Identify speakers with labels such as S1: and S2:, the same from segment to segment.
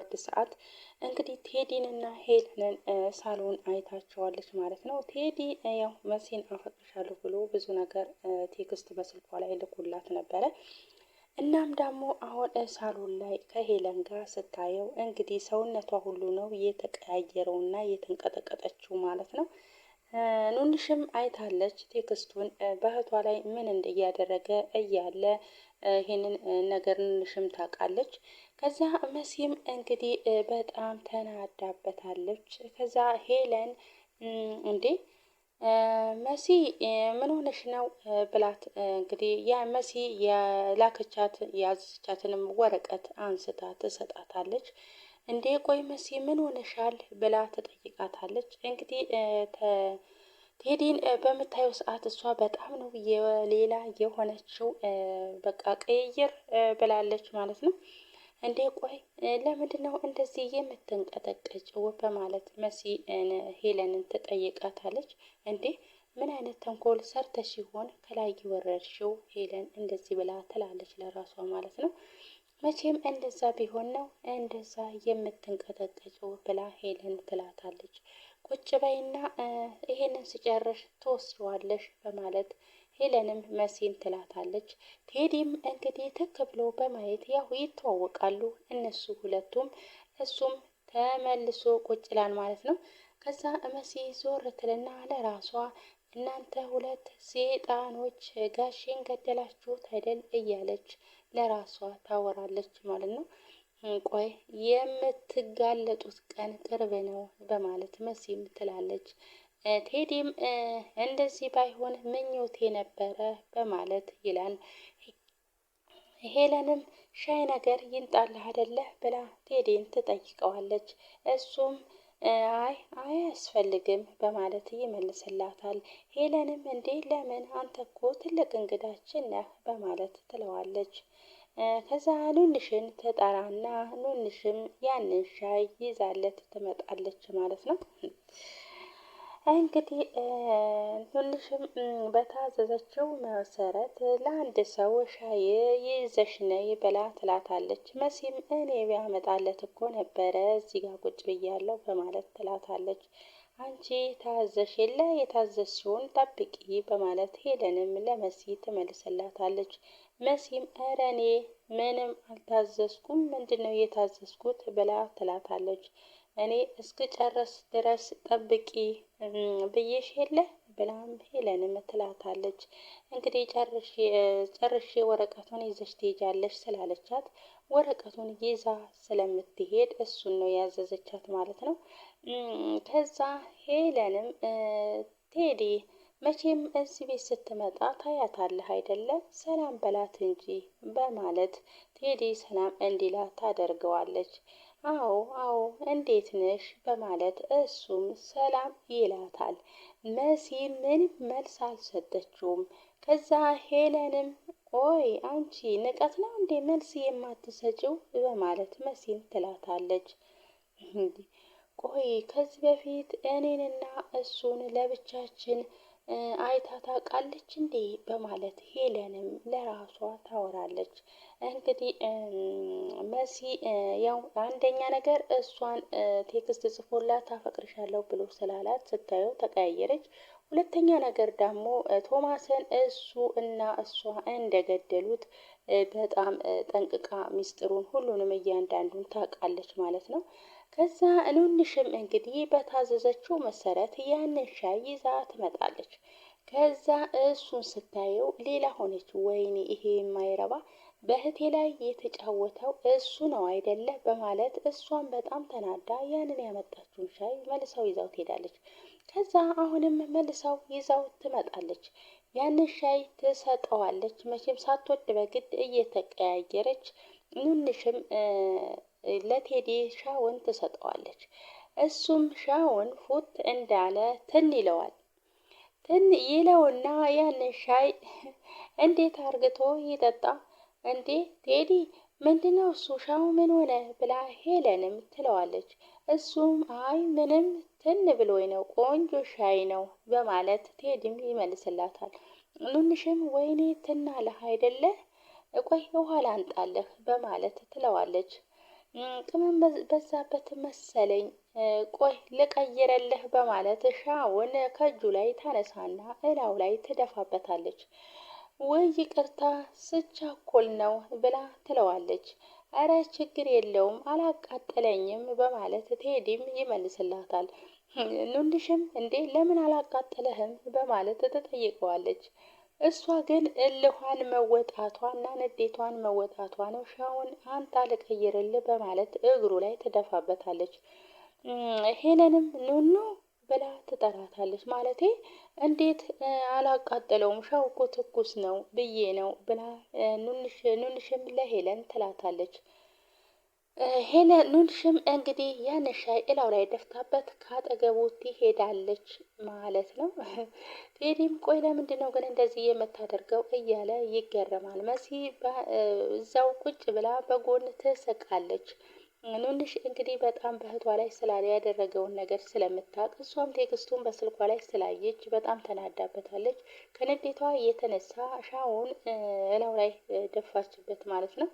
S1: በምትወርድ ሰዓት እንግዲህ ቴዲንና ሄለንን ሳሎን አይታቸዋለች ማለት ነው። ቴዲ ያው መሲን አፈቅርሻለሁ ብሎ ብዙ ነገር ቴክስት በስልኳ ላይ ልኮላት ነበረ። እናም ደግሞ አሁን ሳሎን ላይ ከሄለን ጋር ስታየው እንግዲህ ሰውነቷ ሁሉ ነው የተቀያየረውና የተንቀጠቀጠችው ማለት ነው። ኑንሽም አይታለች ቴክስቱን በእህቷ ላይ ምን እያደረገ እያለ ይሄንን ነገር ኑንሽም ታውቃለች። ከዛ መሲም እንግዲህ በጣም ተናዳበታለች። ከዛ ሄለን እንዴ መሲ ምን ሆነሽ ነው ብላት እንግዲህ ያ መሲ የላከቻት ያዘቻትንም ወረቀት አንስታ ትሰጣታለች። እንዴ ቆይ መሲ ምን ሆነሻል ብላ ትጠይቃታለች። እንግዲህ ቴዲን በምታየው ሰዓት እሷ በጣም ነው የሌላ የሆነችው። በቃ ቅይር ብላለች ማለት ነው። እንዴ ቆይ ለምንድን ነው እንደዚህ የምትንቀጠቀጭው በማለት መሲ ሄለንን ትጠይቃታለች። እንዴ ምን አይነት ተንኮል ሰርተሽ ሲሆን ከላይ የወረድሽው ሄለን እንደዚህ ብላ ትላለች ለራሷ ማለት ነው። መቼም እንደዛ ቢሆን ነው እንደዛ የምትንቀጠቀጭው ብላ ሄለን ትላታለች። ቁጭ በይና ይሄንን ስጨርሽ ትወስደዋለሽ በማለት ሄለንም መሲን ትላታለች። ቴዲም እንግዲህ ትክ ብሎ በማየት ያው ይተዋወቃሉ እነሱ ሁለቱም። እሱም ተመልሶ ቁጭ ይላል ማለት ነው። ከዛ መሲ ዞር ትልና ለራሷ እናንተ ሁለት ሴጣኖች ጋሼን ገደላችሁት አይደል እያለች ለራሷ ታወራለች ማለት ነው። ቆይ የምትጋለጡት ቀን ቅርብ ነው በማለት መሲም ትላለች። ቴዲም እንደዚህ ባይሆን ምኞቴ ነበረ በማለት ይላል። ሄለንም ሻይ ነገር ይንጣልህ አይደለ ብላ ቴዲን ትጠይቀዋለች። እሱም አይ አያስፈልግም በማለት ይመልስላታል። ሄለንም እንዴ ለምን አንተ እኮ ትልቅ እንግዳችን ነህ በማለት ትለዋለች። ከዛ ኑንሽን ተጠራና ኑንሽም ያንን ሻይ ይዛለት ትመጣለች ማለት ነው። እንግዲህ ኑንሽም በታዘዘችው መሰረት ለአንድ ሰው ሻይ ይዘሽ ነይ ብላ ትላታለች። መሲም እኔ ቢያመጣለት እኮ ነበረ እዚህ ጋር ቁጭ ብያለሁ በማለት ትላታለች። አንቺ ታዘሽ የለ የታዘዝሽውን ጠብቂ በማለት ሄለንም ለመሲ ትመልስላታለች። መሲም ኧረ እኔ ምንም አልታዘዝኩም ምንድነው የታዘዝኩት ብላ ትላታለች። እኔ እስክጨርስ ድረስ ጠብቂ ብዬሽ የለ ብላም ሄለንም ትላታለች። እንግዲህ ጨርሼ ወረቀቱን ይዘሽ ትሄጃለሽ ስላለቻት ወረቀቱን ይዛ ስለምትሄድ እሱን ነው ያዘዘቻት ማለት ነው። ከዛ ሄለንም ቴዲ መቼም እዚህ ቤት ስትመጣ ታያታለህ አይደለም ሰላም በላት እንጂ በማለት ቴዲ ሰላም እንዲላት ታደርገዋለች። አዎ አዎ እንዴት ነሽ በማለት እሱም ሰላም ይላታል። መሲ ምንም መልስ አልሰጠችውም። ከዛ ሄለንም ቆይ አንቺ ንቀት ነው እንዴ መልስ የማትሰጪው በማለት መሲን ትላታለች። ቆይ ከዚህ በፊት እኔንና እሱን ለብቻችን አይታ ታውቃለች እንዴ በማለት ሄለንም ለራሷ ታወራለች። እንግዲህ መሲ ያው አንደኛ ነገር እሷን ቴክስት ጽፎላት አፈቅርሻለሁ ብሎ ስላላት ስታየው ተቀያየረች። ሁለተኛ ነገር ደግሞ ቶማስን እሱ እና እሷ እንደገደሉት በጣም ጠንቅቃ ሚስጥሩን ሁሉንም እያንዳንዱን ታውቃለች ማለት ነው። ከዛ ኑንሽም እንግዲህ በታዘዘችው መሰረት ያንን ሻይ ይዛ ትመጣለች። ከዛ እሱን ስታየው ሌላ ሆነች። ወይኔ ይሄ የማይረባ በእህቴ ላይ የተጫወተው እሱ ነው አይደለ በማለት እሷን በጣም ተናዳ ያንን ያመጣችውን ሻይ መልሰው ይዛው ትሄዳለች። ከዛ አሁንም መልሰው ይዛው ትመጣለች። ያንን ሻይ ትሰጠዋለች። መቼም ሳትወድ በግድ እየተቀያየረች ኑንሽም ለቴዲ ሻውን ትሰጠዋለች። እሱም ሻውን ፉት እንዳለ ትን ይለዋል። ትን ይለውና ያንን ሻይ እንዴት አርግቶ ይጠጣ እንዴ ቴዲ ምንድነው እሱ ሻው ምን ሆነ ብላ ሄለንም ትለዋለች። እሱም አይ ምንም ትን ብሎኝ ነው ቆንጆ ሻይ ነው በማለት ቴዲም ይመልስላታል። ኑንሽም ወይኔ ትናለህ አይደለ ቆይ ውሃ ላምጣልህ በማለት ትለዋለች። ቅመም በዛበት መሰለኝ። ቆይ ልቀይረልህ በማለት ሻውን ከእጁ ላይ ታነሳና እላው ላይ ትደፋበታለች። ወይ ይቅርታ ስቻኮል ነው ብላ ትለዋለች። አረ ችግር የለውም አላቃጠለኝም በማለት ቴዲም ይመልስላታል። ኑንሽም እንዴ ለምን አላቃጠለህም በማለት ትጠይቀዋለች። እሷ ግን እልኋን መወጣቷና ንዴቷን መወጣቷ ነው። ሻውን አንተ ልቀይርልህ በማለት እግሩ ላይ ትደፋበታለች። ሄለንም ኑኑ ብላ ትጠራታለች። ማለቴ እንዴት አላቃጠለውም ሻው እኮ ትኩስ ነው ብዬ ነው ብላ ኑንሽም ለሄለን ትላታለች። ኑንሽም እንግዲህ ያን ሻይ እላው ላይ ደፍታበት ካጠገቡ ትሄዳለች ማለት ነው። ቴዲም ቆይ ለምንድን ነው ግን እንደዚህ የምታደርገው እያለ ይገረማል። መሲ እዛው ቁጭ ብላ በጎን ትስቃለች። ኑንሽ እንግዲህ በጣም በእህቷ ላይ ስላለ ያደረገውን ነገር ስለምታውቅ እሷም ቴክስቱን በስልኳ ላይ ስላየች በጣም ተናዳበታለች። ከንዴቷ የተነሳ ሻውን እላው ላይ ደፋችበት ማለት ነው።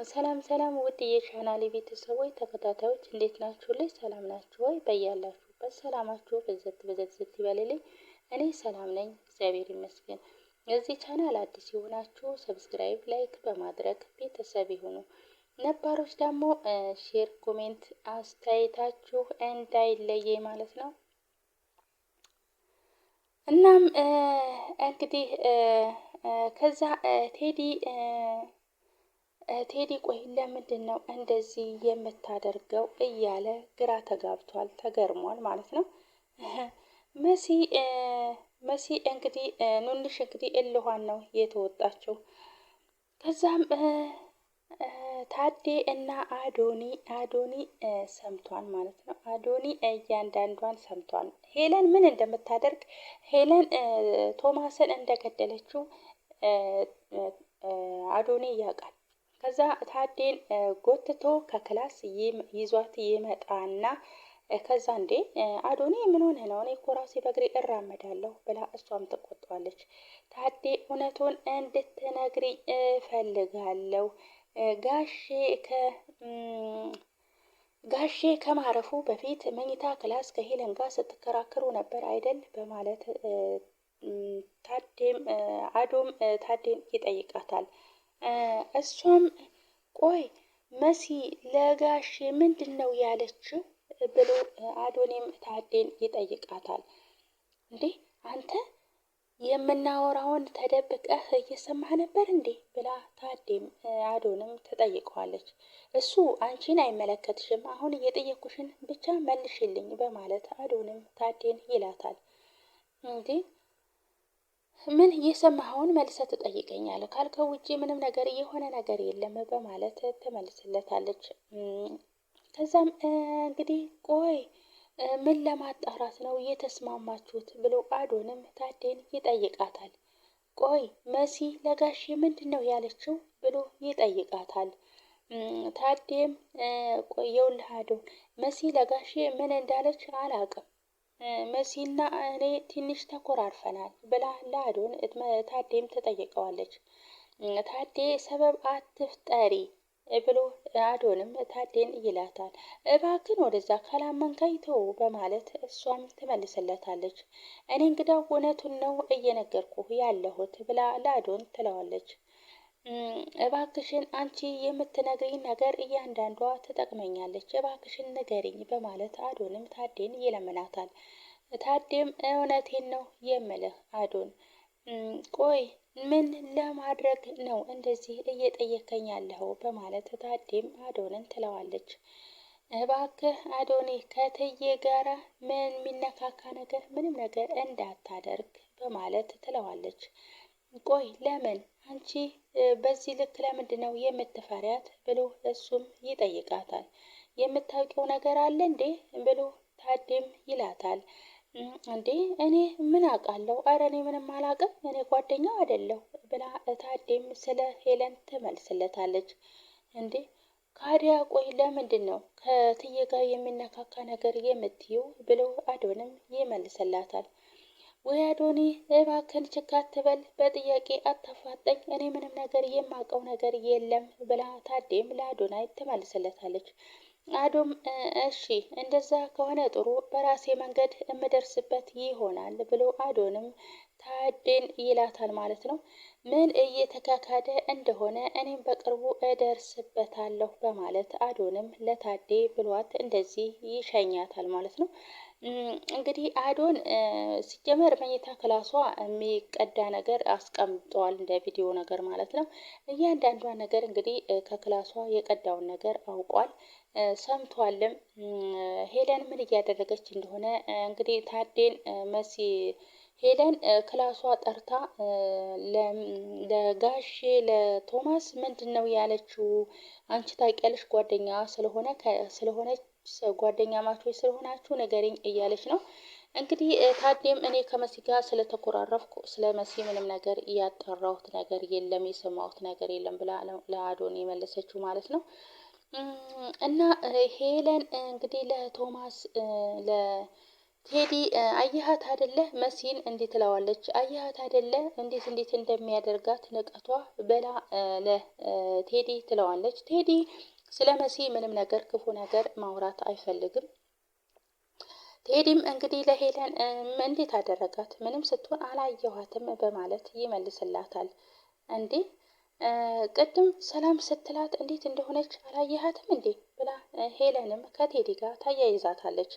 S1: ሰላም ሰላም ውድ የቻናሌ ቤተሰቦች ተከታታዮች እንዴት ናችሁ? ልጅ ሰላም ናችሁ ወይ? በያላችሁበት ሰላማችሁ በዘት ይበልልኝ። እኔ ሰላም ነኝ፣ እግዚአብሔር ይመስገን። እዚህ ቻናል አዲስ የሆናችሁ ሰብስክራይብ፣ ላይክ በማድረግ ቤተሰብ ይሁኑ። ነባሮች ደግሞ ሼር፣ ኮሜንት አስተያየታችሁ እንዳይለየ ማለት ነው። እናም እንግዲህ ከዛ ቴዲ ቆይ ለምንድን ነው እንደዚህ የምታደርገው እያለ ግራ ተጋብቷል፣ ተገርሟል ማለት ነው። መሲ እንግዲህ ኑንሽ እንግዲህ እልኋን ነው የተወጣችው። ከዛም ታዴ እና አዶኒ ሰምቷል ማለት ነው። አዶኒ እያንዳንዷን ሰምቷል። ሄለን ምን እንደምታደርግ ሄለን ቶማስን እንደገደለችው አዶኒ ያውቃል። ከዛ ታዴን ጎትቶ ከክላስ ይዟት ይመጣና ከዛ እንዴ አዶኒ ምን ሆነ ነው? እኔ እኮ ራሴ በእግሬ እራመዳለሁ ብላ እሷም ትቆጣዋለች። ታዴ እውነቱን እንድትነግሪ እፈልጋለሁ ጋሼ ከማረፉ በፊት መኝታ ክላስ ከሄለን ጋር ስትከራከሩ ነበር አይደል? በማለት አዶም ታዴን ይጠይቃታል። እሷም ቆይ መሲ ለጋሼ ምንድን ነው ያለችው ብሎ አዶኒም ታዴን ይጠይቃታል። እንዴ አንተ የምናወራውን ተደብቀህ እየሰማህ ነበር እንዴ ብላ ታዴም አዶንም ትጠይቀዋለች። እሱ አንቺን አይመለከትሽም፣ አሁን እየጠየኩሽን ብቻ መልሽልኝ በማለት አዶንም ታዴን ይላታል። እንዴ ምን የሰማኸውን መልሰህ ትጠይቀኛለህ? ካልከው ውጪ ምንም ነገር የሆነ ነገር የለም በማለት ትመልስለታለች። ከዛም እንግዲህ ቆይ ምን ለማጣራት ነው የተስማማችሁት ብሎ አዶንም ታዴን ይጠይቃታል። ቆይ መሲ ለጋሼ ምንድን ነው ያለችው ብሎ ይጠይቃታል። ታዴም ቆይ ይኸውልህ አዶን መሲ ለጋሼ ምን እንዳለች አላውቅም፣ መሲና እኔ ትንሽ ተኮራርፈናል ብላ ለአዶን ታዴም ትጠይቀዋለች። ታዴ ሰበብ አትፍጠሪ ብሎ አዶንም ታዴን ይላታል። እባክን ወደዛ ካላመንከኝ ተው በማለት እሷም ትመልስለታለች። እኔ እንግዳው እውነቱን ነው እየነገርኩህ ያለሁት ብላ ለአዶን ትለዋለች። እባክሽን አንቺ የምትነግሪኝ ነገር እያንዳንዷ ትጠቅመኛለች፣ እባክሽን ንገሪኝ በማለት አዶንም ታዴን ይለምናታል። ታዴም እውነቴን ነው የምልህ አዶን፣ ቆይ ምን ለማድረግ ነው እንደዚህ እየጠየከኝ ያለኸው በማለት ታዴም አዶንን ትለዋለች። እባክህ አዶኒ ከትዬ ጋራ ምን የሚነካካ ነገር ምንም ነገር እንዳታደርግ በማለት ትለዋለች። ቆይ ለምን አንቺ በዚህ ልክ ለምንድን ነው የምትፈሪያት ብሎ እሱም ይጠይቃታል። የምታውቂው ነገር አለ እንዴ ብሎ ታዴም ይላታል። እንዴ እኔ ምን አውቃለሁ? አረ እኔ ምንም አላውቅም፣ እኔ ጓደኛው አይደለሁ ብላ ታዴም ስለ ሄለን ትመልስለታለች። እንዴ ካዲያ ቆይ ለምንድን ነው ከትዬ ጋር የሚነካካ ነገር የምትይው ብሎ አዶንም ይመልስላታል። ወይ አዶኒ እባክህን ችካ አትበል፣ በጥያቄ አታፋጠኝ፣ እኔ ምንም ነገር የማውቀው ነገር የለም ብላ ታዴም ለአዶናይ ትመልስለታለች። አዶም እሺ እንደዛ ከሆነ ጥሩ፣ በራሴ መንገድ የምደርስበት ይሆናል ብሎ አዶንም ታዴን ይላታል ማለት ነው። ምን እየተካካደ እንደሆነ እኔም በቅርቡ እደርስበታለሁ በማለት አዶንም ለታዴ ብሏት እንደዚህ ይሸኛታል ማለት ነው። እንግዲህ አዶን ሲጀመር መኝታ ክላሷ የሚቀዳ ነገር አስቀምጠዋል እንደ ቪዲዮ ነገር ማለት ነው። እያንዳንዷን ነገር እንግዲህ ከክላሷ የቀዳውን ነገር አውቋል፣ ሰምቷልም። ሄለን ምን እያደረገች እንደሆነ እንግዲህ ታዴን መሲ ሄለን ክላሷ ጠርታ ለጋሼ ለቶማስ ምንድን ነው ያለችው? አንቺ ታውቂያለሽ ጓደኛ ስለሆነች ጓደኛ ማቾች ስለሆናችሁ ነገርኝ እያለች ነው። እንግዲህ ታዴም እኔ ከመሲ ጋር ስለተኮራረፍኩ ስለ መሲ ምንም ነገር እያጣራሁት ነገር የለም፣ የሰማሁት ነገር የለም ብላ ለአዶን የመለሰችው ማለት ነው። እና ሄለን እንግዲህ ለቶማስ ለቴዲ አየሃት አይደለ መሲን እንዴት ትለዋለች፣ አየሃት አይደለ እንዴት እንደሚያደርጋት ንቀቷ በላ ለቴዲ ትለዋለች። ቴዲ ስለ መሲ ምንም ነገር ክፉ ነገር ማውራት አይፈልግም። ቴዲም እንግዲህ ለሄለን እንዴት አደረጋት? ምንም ስትሆን አላየኋትም በማለት ይመልስላታል። እንዴ ቅድም ሰላም ስትላት እንዴት እንደሆነች አላየሃትም እንዴ ብላ ሄለንም ከቴዲ ጋር ታያይዛታለች።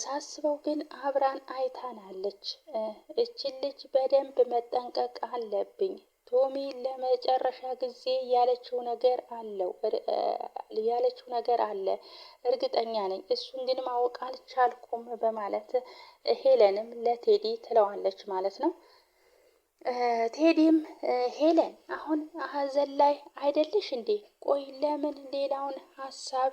S1: ሳስበው ግን አብራን አይታናለች። እችን ልጅ በደንብ መጠንቀቅ አለብኝ። ቶሚ ለመጨረሻ ጊዜ ያለችው ነገር አለ እርግጠኛ ነኝ፣ እሱን ግን ማወቅ አልቻልኩም በማለት ሄለንም ለቴዲ ትለዋለች ማለት ነው። ቴዲም ሄለን አሁን ሀዘን ላይ አይደለሽ እንዴ? ቆይ ለምን ሌላውን ሀሳብ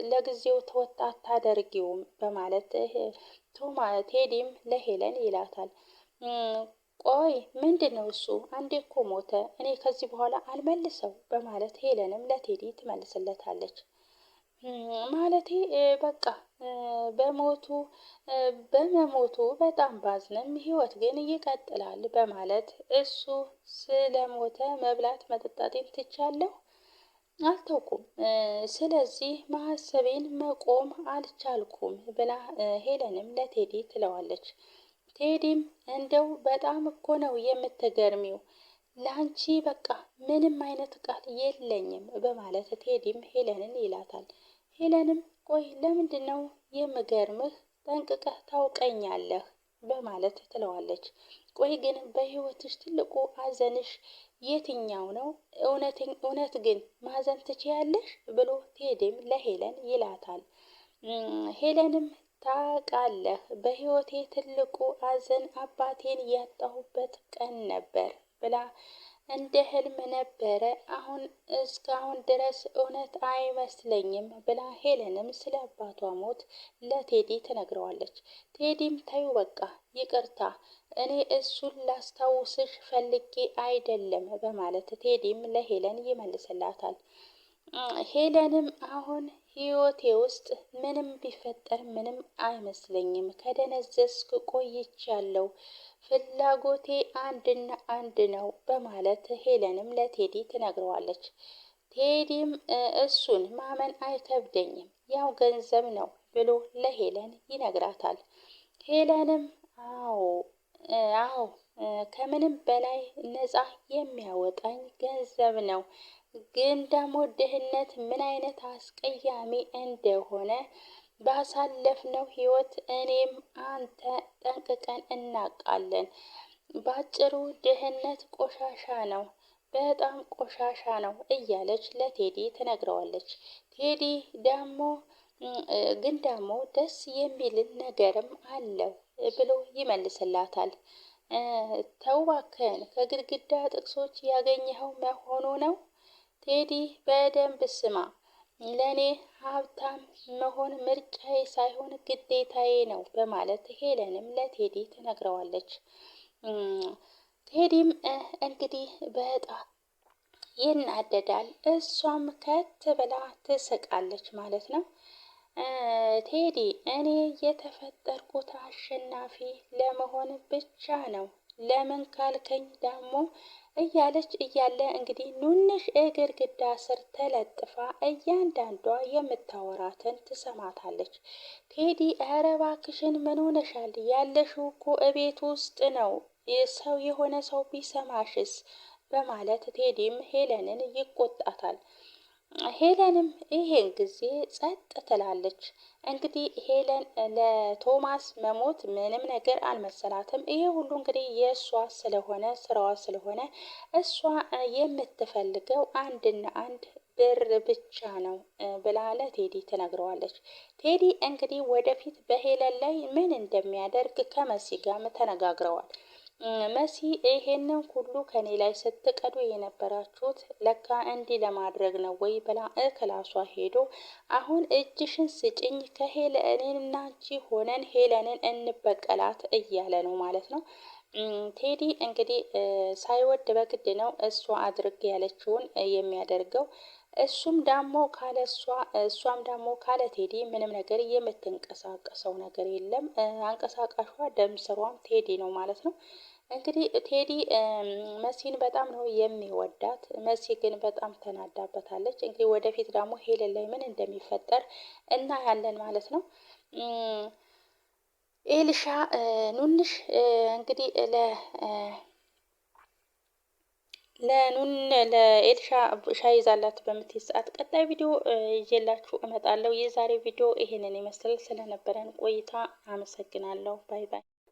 S1: ለጊዜው ተወጣ አታደርጊውም? በማለት ቴዲም ለሄለን ይላታል። ቆይ ምንድን ነው እሱ? አንዴ እኮ ሞተ፣ እኔ ከዚህ በኋላ አልመልሰው በማለት ሄለንም ለቴዲ ትመልስለታለች። ማለቴ በቃ በመሞቱ በጣም ባዝንም ህይወት ግን ይቀጥላል በማለት እሱ ስለሞተ መብላት መጠጣቴን ትቻለሁ አልተውኩም፣ ስለዚህ ማሰቤን መቆም አልቻልኩም ብላ ሄለንም ለቴዲ ትለዋለች። ቴዲም እንደው በጣም እኮ ነው የምትገርሚው፣ ለአንቺ በቃ ምንም አይነት ቃል የለኝም በማለት ቴዲም ሄለንን ይላታል። ሄለንም ቆይ ለምንድን ነው የምገርምህ? ጠንቅቀህ ታውቀኛለህ በማለት ትለዋለች። ቆይ ግን በህይወትሽ ትልቁ ሀዘንሽ የትኛው ነው? እውነት ግን ማዘን ትችያለሽ ብሎ ቴዲም ለሄለን ይላታል። ሄለንም ታውቃለህ፣ በህይወቴ ትልቁ ሀዘን አባቴን ያጣሁበት ቀን ነበር ብላ እንደ ህልም ነበረ፣ አሁን እስካሁን ድረስ እውነት አይመስለኝም ብላ ሄለንም ስለ አባቷ ሞት ለቴዲ ትነግረዋለች። ቴዲም ተይው በቃ ይቅርታ፣ እኔ እሱን ላስታውስሽ ፈልጌ አይደለም በማለት ቴዲም ለሄለን ይመልስላታል። ሄለንም አሁን ህይወቴ ውስጥ ምንም ቢፈጠር ምንም አይመስለኝም፣ ከደነዘዝኩ ቆይቻለሁ፣ ፍላጎቴ አንድና አንድ ነው በማለት ሄለንም ለቴዲ ትነግረዋለች። ቴዲም እሱን ማመን አይከብደኝም፣ ያው ገንዘብ ነው ብሎ ለሄለን ይነግራታል። ሄለንም አዎ ከምንም በላይ ነፃ የሚያወጣኝ ገንዘብ ነው፣ ግን ደግሞ ድህነት ምን አይነት አስቀያሚ እንደሆነ ባሳለፍነው ህይወት እኔም አንተ ጠንቅቀን እናውቃለን። ባጭሩ ድህነት ቆሻሻ ነው፣ በጣም ቆሻሻ ነው እያለች ለቴዲ ትነግረዋለች። ቴዲ ደግሞ ደስ የሚልን ነገርም አለው ብሎ ይመልስላታል። ተው እባክህን፣ ከግድግዳ ጥቅሶች ያገኘኸው መሆኑ ነው? ቴዲ በደንብ ስማ፣ ለእኔ ሀብታም መሆን ምርጫዬ ሳይሆን ግዴታዬ ነው በማለት ሄለንም ለቴዲ ትነግረዋለች። ቴዲም እንግዲህ በጣም ይናደዳል፣ እሷም ከት ብላ ትስቃለች ማለት ነው። ቴዲ እኔ የተፈጠርኩት አሸናፊ ለመሆን ብቻ ነው። ለምን ካልከኝ ደግሞ እያለች እያለ እንግዲህ ኑንሽ ግድግዳ ስር ተለጥፋ እያንዳንዷ የምታወራትን ትሰማታለች። ቴዲ ኧረ እባክሽን ምን ሆነሻል? ያለሽው እኮ እቤት ውስጥ ነው። ሰው የሆነ ሰው ቢሰማሽስ? በማለት ቴዲም ሄለንን ይቆጣታል። ሄለንም ይሄን ጊዜ ጸጥ ትላለች። እንግዲህ ሄለን ለቶማስ መሞት ምንም ነገር አልመሰላትም። ይሄ ሁሉ እንግዲህ የእሷ ስለሆነ ስራዋ ስለሆነ እሷ የምትፈልገው አንድና አንድ ብር ብቻ ነው ብላ ለቴዲ ትነግረዋለች። ቴዲ እንግዲህ ወደፊት በሄለን ላይ ምን እንደሚያደርግ ከመሲ ጋርም ተነጋግረዋል። መሲ ይሄንን ሁሉ ከኔ ላይ ስትቀዱ የነበራችሁት ለካ እንዲህ ለማድረግ ነው ወይ ብላ ክላሷ ሄዶ አሁን እጅሽን ስጭኝ ከሄለንና አንቺ ሆነን ሄለንን እንበቀላት እያለ ነው ማለት ነው። ቴዲ እንግዲህ ሳይወድ በግድ ነው እሷ አድርግ ያለችውን የሚያደርገው። እሱም ደግሞ ካለ እሷም ደግሞ ካለ ቴዲ ምንም ነገር የምትንቀሳቀሰው ነገር የለም። አንቀሳቃሿ ደም ስሯም ቴዲ ነው ማለት ነው። እንግዲህ ቴዲ መሲን በጣም ነው የሚወዳት። መሲ ግን በጣም ተናዳበታለች። እንግዲህ ወደፊት ደግሞ ሄለን ላይ ምን እንደሚፈጠር እናያለን ማለት ነው። ኤልሻ ኑንሽ እንግዲህ ለኤልሻ ሻይ ይዛላት በምትሄድ ሰዓት ቀጣይ ቪዲዮ ይዤላችሁ እመጣለሁ። የዛሬ ቪዲዮ ይሄንን ይመስላል። ስለነበረን ቆይታ አመሰግናለሁ። ባይ ባይ።